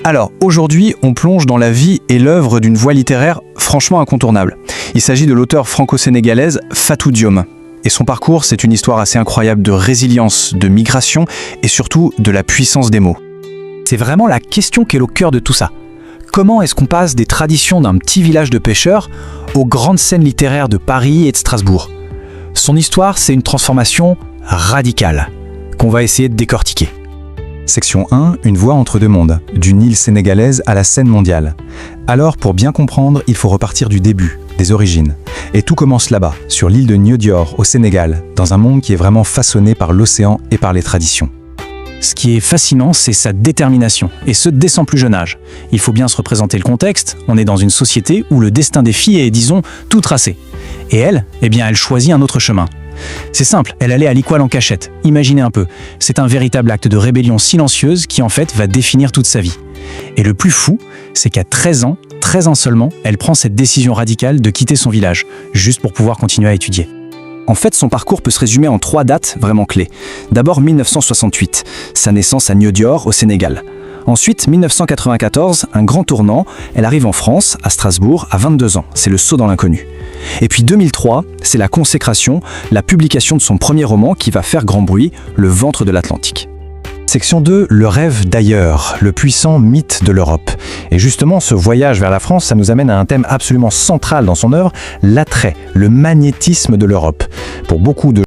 Alors, aujourd'hui, on plonge dans la vie et l'œuvre d'une voix littéraire franchement incontournable. Il s'agit de l'auteure franco-sénégalaise Fatou Diome. Et son parcours, c'est une histoire assez incroyable de résilience, de migration et surtout de la puissance des mots. C'est vraiment la question qui est au cœur de tout ça. Comment est-ce qu'on passe des traditions d'un petit village de pêcheurs aux grandes scènes littéraires de Paris et de Strasbourg? Son histoire, c'est une transformation radicale qu'on va essayer de décortiquer. Section 1, une voie entre deux mondes, d'une île sénégalaise à la scène mondiale. Alors, pour bien comprendre, il faut repartir du début, des origines. Et tout commence là-bas, sur l'île de Niodior, au Sénégal, dans un monde qui est vraiment façonné par l'océan et par les traditions. Ce qui est fascinant, c'est sa détermination, et ce dès son plus jeune âge. Il faut bien se représenter le contexte, on est dans une société où le destin des filles est, disons, tout tracé. Et elle, elle choisit un autre chemin. C'est simple, elle allait à l'école en cachette. Imaginez un peu, c'est un véritable acte de rébellion silencieuse qui en fait va définir toute sa vie. Et le plus fou, c'est qu'à 13 ans seulement, elle prend cette décision radicale de quitter son village, juste pour pouvoir continuer à étudier. En fait, son parcours peut se résumer en 3 dates vraiment clés. D'abord 1968, sa naissance à Niodior, au Sénégal. Ensuite, 1994, un grand tournant, elle arrive en France, à Strasbourg, à 22 ans. C'est le saut dans l'inconnu. Et puis 2003, c'est la consécration, la publication de son premier roman qui va faire grand bruit, Le ventre de l'Atlantique. Section 2, le rêve d'ailleurs, le puissant mythe de l'Europe. Et justement, ce voyage vers la France, ça nous amène à un thème absolument central dans son œuvre, l'attrait, le magnétisme de l'Europe. Pour beaucoup de